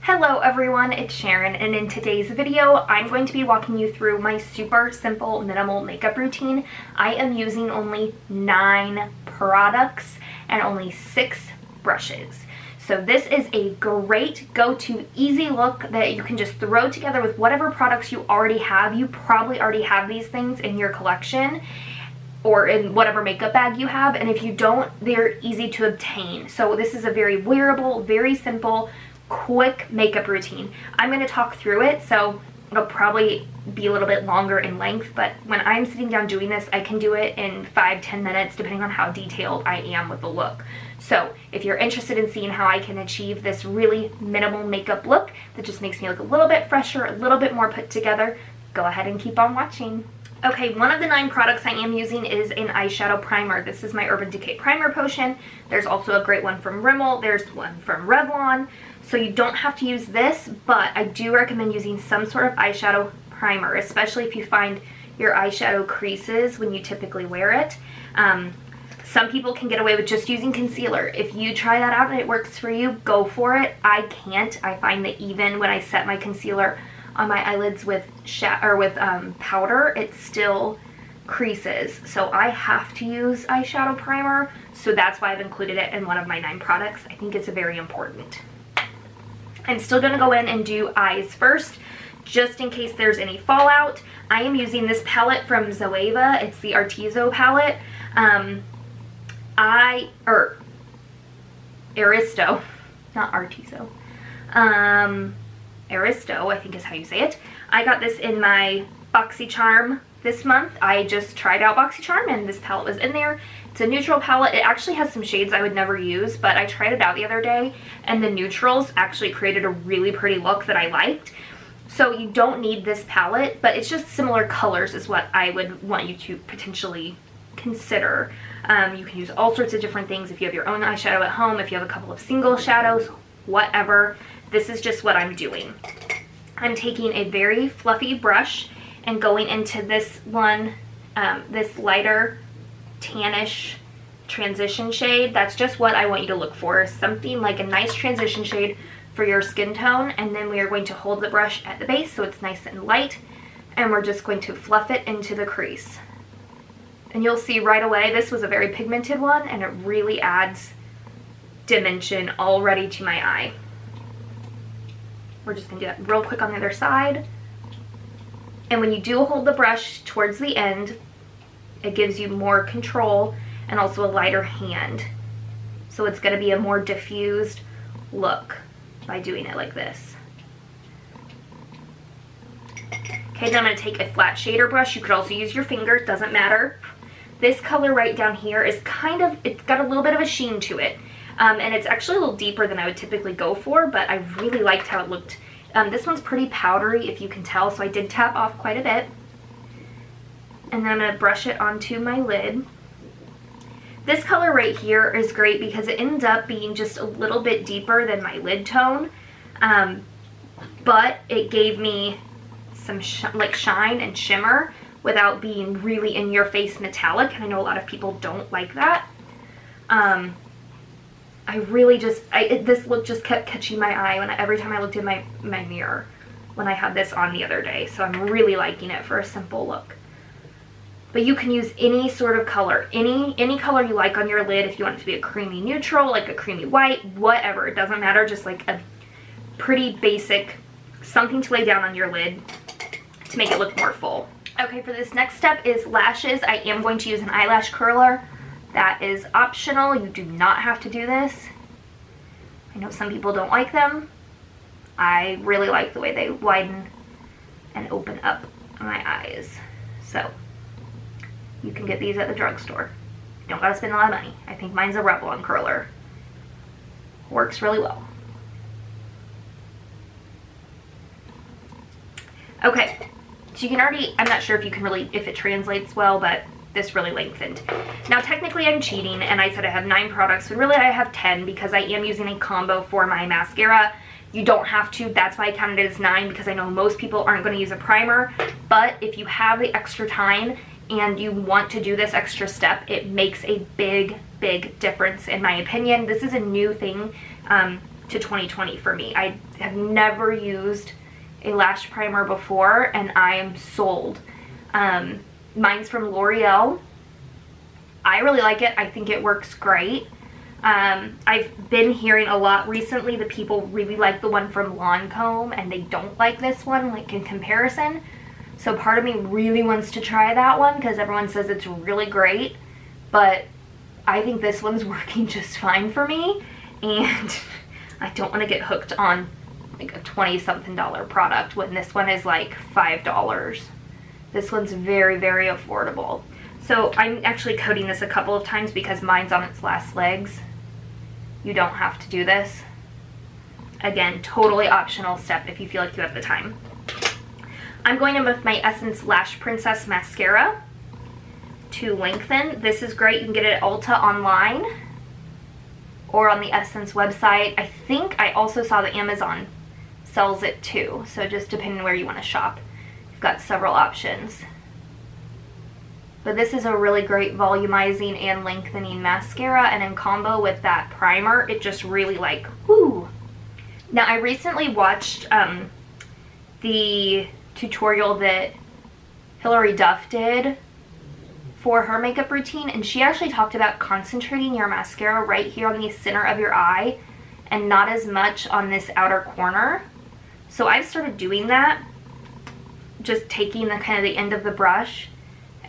Hello everyone, it's Sharon, and in today's video I'm going to be walking you through my super simple minimal makeup routine. I am using only 9 products and only 6 brushes. So this is a great go-to easy look that you can just throw together with whatever products you already have. You probably already have these things in your collection or in whatever makeup bag you have, and if you don't, they're easy to obtain. So this is a very wearable, very simple, quick makeup routine. I'm going to talk through it, so it'll probably be a little bit longer in length, but when I'm sitting down doing this, I can do it in 5-10 minutes depending on how detailed I am with the look. So if you're interested in seeing how I can achieve this really minimal makeup look that just makes me look a little bit fresher, a little bit more put together, go ahead and keep on watching. Okay, one of the 9 products I am using is an eyeshadow primer. This is my Urban Decay Primer Potion. There's also a great one from Rimmel. There's one from Revlon. So you don't have to use this, but I do recommend using some sort of eyeshadow primer, especially if you find your eyeshadow creases when you typically wear it. Some people can get away with just using concealer. If you try that out and it works for you, go for it. I can't. I find that even when I set my concealer on my eyelids with powder, it still creases. So I have to use eyeshadow primer, so that's why I've included it in one of my 9 products. I think it's very important. I'm still going to go in and do eyes first, just in case there's any fallout. I am using this palette from Zoeva. It's the Artiso palette. Aristo, not Artiso. Aristo, I think is how you say it. I got this in my BoxyCharm this month. I just tried out BoxyCharm and this palette was in there. It's a neutral palette. It actually has some shades I would never use, but I tried it out the other day and the neutrals actually created a really pretty look that I liked. So you don't need this palette, but it's just similar colors is what I would want you to potentially consider. You can use all sorts of different things if you have your own eyeshadow at home, if you have a couple of single shadows, whatever. This is just what I'm doing. I'm taking a very fluffy brush and going into this one, this lighter tannish transition shade. That's just what I want you to look for, something like a nice transition shade for your skin tone, and then we are going to hold the brush at the base so it's nice and light, and we're just going to fluff it into the crease. And you'll see right away this was a very pigmented one and it really adds dimension already to my eye. We're just going to do that real quick on the other side. And when you do hold the brush towards the end, it gives you more control and also a lighter hand. So it's going to be a more diffused look by doing it like this. Okay, then I'm going to take a flat shader brush. You could also use your finger, it doesn't matter. This color right down here is kind of, it's got a little bit of a sheen to it. And it's actually a little deeper than I would typically go for, but I really liked how it looked. This one's pretty powdery, if you can tell, so I did tap off quite a bit. And then I'm going to brush it onto my lid. This color right here is great because it ends up being just a little bit deeper than my lid tone, but it gave me some shine and shimmer without being really in your face metallic, and I know a lot of people don't like that. I really just, this look just kept catching my eye every time I looked in my mirror when I had this on the other day. So I'm really liking it for a simple look. But you can use any sort of color, any color you like on your lid. If you want it to be a creamy neutral, like a creamy white, whatever, it doesn't matter. Just like a pretty basic, something to lay down on your lid to make it look more full. Okay, for this next step is lashes. I am going to use an eyelash curler. That is optional. You do not have to do this. I know some people don't like them. I really like the way they widen and open up my eyes. So you can get these at the drugstore. You don't gotta spend a lot of money. I think mine's a Revlon curler. Works really well. Okay, so you can already, I'm not sure if you can really, if it translates well, but this really lengthened. Now technically I'm cheating and I said I have 9 products, but really I have 10 because I am using a combo for my mascara. You don't have to, that's why I counted it as 9, because I know most people aren't going to use a primer, but if you have the extra time and you want to do this extra step, it makes a big difference in my opinion. This is a new thing to 2020 for me. I have never used a lash primer before, and I am sold. Mine's from L'Oreal. I really like it. I think it works great. I've been hearing a lot recently that people really like the one from Lancome and they don't like this one, like in comparison. So part of me really wants to try that one because everyone says it's really great, but I think this one's working just fine for me, and I don't want to get hooked on like a 20-something product when this one is like $5. This one's very, very affordable. So I'm actually coating this a couple of times because mine's on its last legs. You don't have to do this. Again, totally optional step if you feel like you have the time. I'm going in with my Essence Lash Princess Mascara to lengthen. This is great. You can get it at Ulta online or on the Essence website. I think I also saw that Amazon sells it too. So just depending on where you want to shop, you've got several options. But this is a really great volumizing and lengthening mascara, and in combo with that primer, it just really like, whoo. Now I recently watched the tutorial that Hilary Duff did for her makeup routine, and she actually talked about concentrating your mascara right here on the center of your eye and not as much on this outer corner. So I've started doing that, just taking the kind of the end of the brush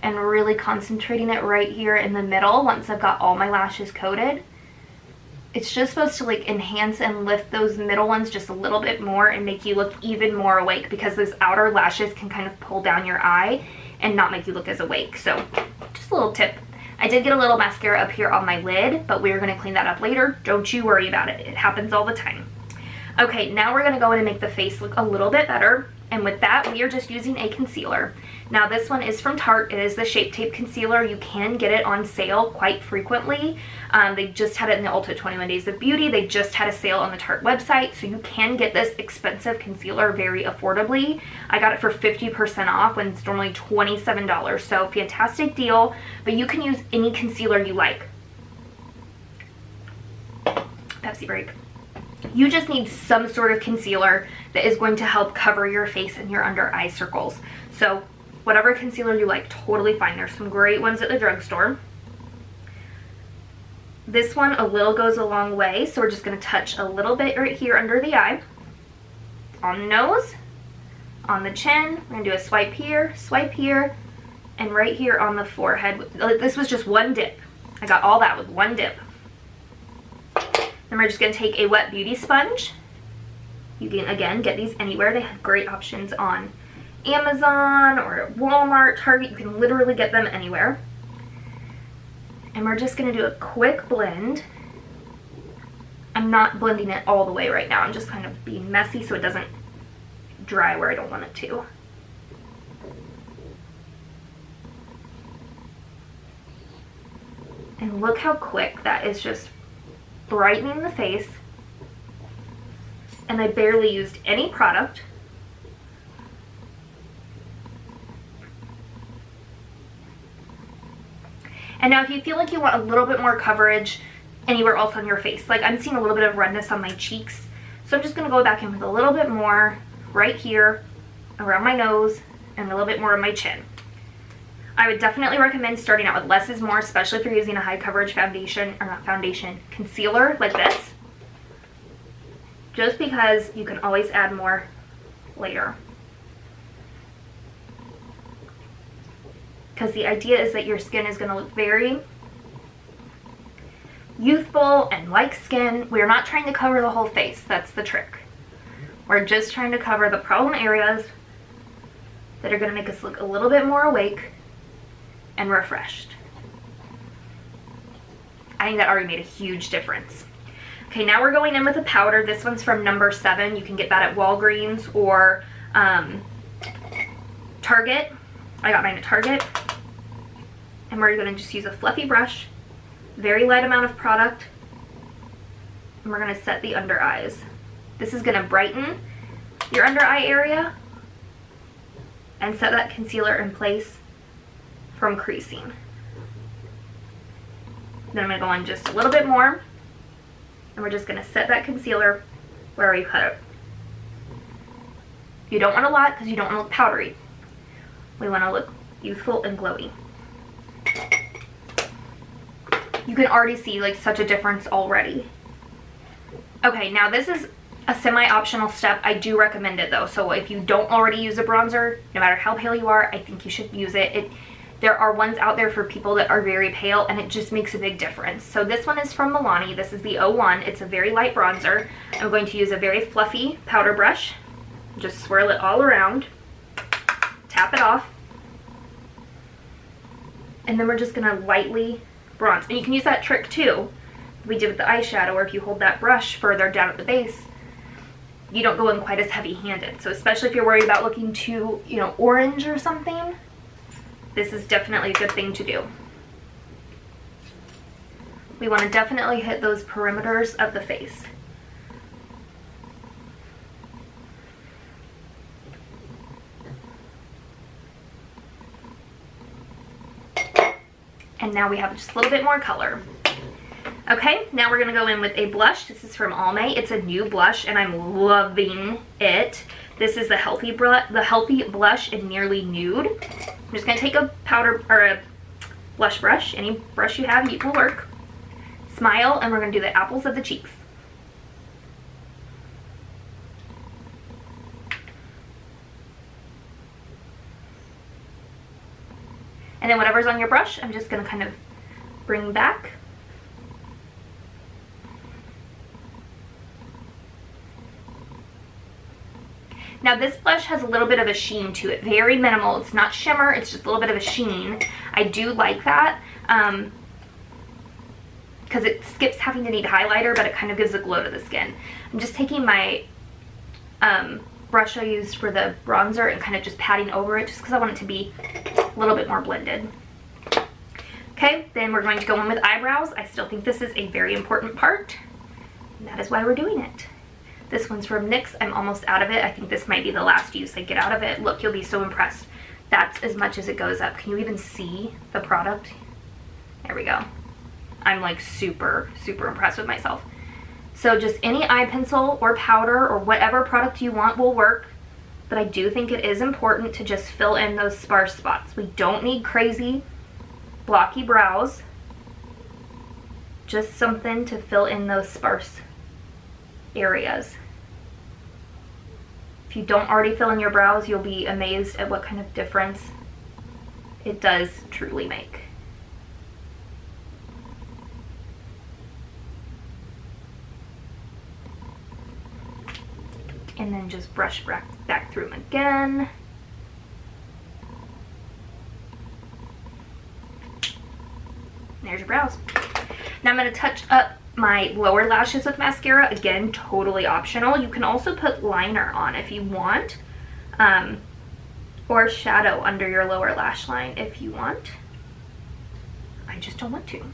and really concentrating it right here in the middle once I've got all my lashes coated. It's just supposed to like enhance and lift those middle ones just a little bit more and make you look even more awake, because those outer lashes can kind of pull down your eye and not make you look as awake. So just a little tip. I did get a little mascara up here on my lid, but we're going to clean that up later. Don't you worry about it. It happens all the time. Okay, now we're going to go in and make the face look a little bit better. And with that, we are just using a concealer. Now this one is from Tarte. It is the Shape Tape Concealer. You can get it on sale quite frequently. They just had it in the Ulta 21 Days of Beauty. They just had a sale on the Tarte website. So you can get this expensive concealer very affordably. I got it for 50% off when it's normally $27. So fantastic deal. But you can use any concealer you like. Pepsi break. You just need some sort of concealer that is going to help cover your face and your under eye circles. So whatever concealer you like, totally fine. There's some great ones at the drugstore. This one, a little goes a long way, so we're just going to touch a little bit right here under the eye, on the nose, on the chin. We're going to do a swipe here, and right here on the forehead. This was just one dip. I got all that with one dip. Then we're just going to take a wet beauty sponge. You can, again, get these anywhere. They have great options on Amazon or at Walmart, Target. You can literally get them anywhere. And we're just going to do a quick blend. I'm not blending it all the way right now. I'm just kind of being messy so it doesn't dry where I don't want it to. And look how quick that is, just brightening the face. And I barely used any product. And now if you feel like you want a little bit more coverage anywhere else on your face, like I'm seeing a little bit of redness on my cheeks, so I'm just going to go back in with a little bit more right here around my nose and a little bit more on my chin. I would definitely recommend starting out with less is more, especially if you're using a high coverage foundation, or not foundation, concealer like this, just because you can always add more later. Because the idea is that your skin is going to look very youthful and like skin. We're not trying to cover the whole face. That's the trick. We're just trying to cover the problem areas that are going to make us look a little bit more awake and refreshed. I think that already made a huge difference. Okay, now we're going in with a powder. This one's from No. 7. You can get that at Walgreens or Target. I got mine at Target. And we're going to just use a fluffy brush, very light amount of product, and we're going to set the under eyes. This is going to brighten your under eye area and set that concealer in place from creasing. Then I'm going to go on just a little bit more, and we're just going to set that concealer where we put it. You don't want a lot because you don't want to look powdery. We want to look youthful and glowy. You can already see like such a difference already. Okay, now this is a semi-optional step. I do recommend it though. So if you don't already use a bronzer, no matter how pale you are, I think you should use it. There are ones out there for people that are very pale, and it just makes a big difference. So this one is from Milani. This is the 01. It's a very light bronzer. I'm going to use a very fluffy powder brush. Just swirl it all around. Tap it off. And then we're just gonna lightly bronze. And you can use that trick too, we did with the eyeshadow, or if you hold that brush further down at the base, you don't go in quite as heavy-handed. So especially if you're worried about looking too, you know, orange or something, this is definitely a good thing to do. We want to definitely hit those perimeters of the face. And now we have just a little bit more color. Okay, now we're gonna go in with a blush. This is from Almay. It's a new blush and I'm loving it. This is the healthy blush in Nearly Nude. I'm just gonna take a powder or a blush brush, any brush you have will work. Smile, and we're gonna do the apples of the cheeks. And then whatever's on your brush, I'm just gonna kind of bring back. Now this blush has a little bit of a sheen to it, very minimal. It's not shimmer, it's just a little bit of a sheen. I do like that because it skips having to need highlighter, but it kind of gives a glow to the skin. I'm just taking my brush I used for the bronzer and kind of just patting over it just because I want it to be a little bit more blended. Okay, then we're going to go in with eyebrows. I still think this is a very important part, and that is why we're doing it. This one's from NYX. I'm almost out of it. I think this might be the last use I get out of it. Look, you'll be so impressed. That's as much as it goes up. Can you even see the product? There we go. I'm like super, super impressed with myself. So just any eye pencil or powder or whatever product you want will work. But I do think it is important to just fill in those sparse spots. We don't need crazy blocky brows. Just something to fill in those sparse areas. If you don't already fill in your brows, you'll be amazed at what kind of difference it does truly make. And then just brush back through them again. There's your brows. Now I'm going to touch up my lower lashes with mascara. Again, totally optional. You can also put liner on if you want, or shadow under your lower lash line if you want. I just don't want to.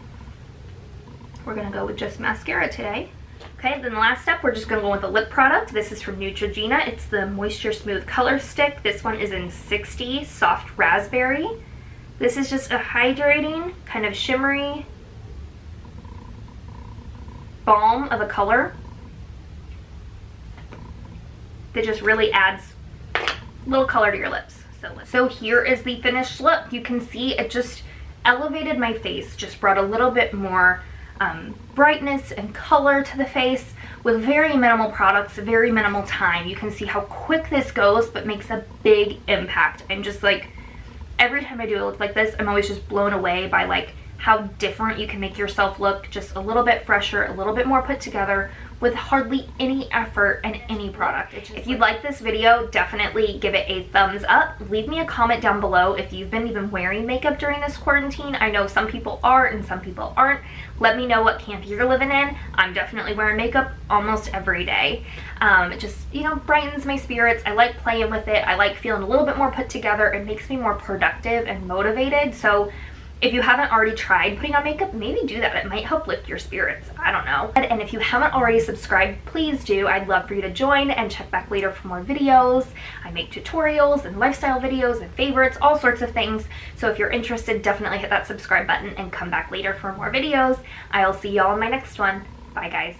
We're gonna go with just mascara today. Okay, then the last step, we're just gonna go with a lip product. This is from Neutrogena. It's the Moisture Smooth Color Stick. This one is in 60 Soft Raspberry. This is just a hydrating, kind of shimmery balm of a color that just really adds a little color to your lips. So here is the finished look. You can see it just elevated my face, just brought a little bit more brightness and color to the face with very minimal products, very minimal time. You can see how quick this goes, but makes a big impact. I'm just like, every time I do a look like this, I'm always just blown away by like how different you can make yourself look, just a little bit fresher, a little bit more put together with hardly any effort and any product. If you like this video, definitely give it a thumbs up. Leave me a comment down below if you've been even wearing makeup during this quarantine. I know some people are and some people aren't. Let me know what camp you're living in. I'm definitely wearing makeup almost every day. It just, you know, brightens my spirits. I like playing with it. I like feeling a little bit more put together. It makes me more productive and motivated. So if you haven't already tried putting on makeup, maybe do that. It might help lift your spirits. I don't know. And if you haven't already subscribed, please do. I'd love for you to join and check back later for more videos. I make tutorials and lifestyle videos and favorites, all sorts of things. So if you're interested, definitely hit that subscribe button and come back later for more videos. I'll see y'all in my next one. Bye, guys.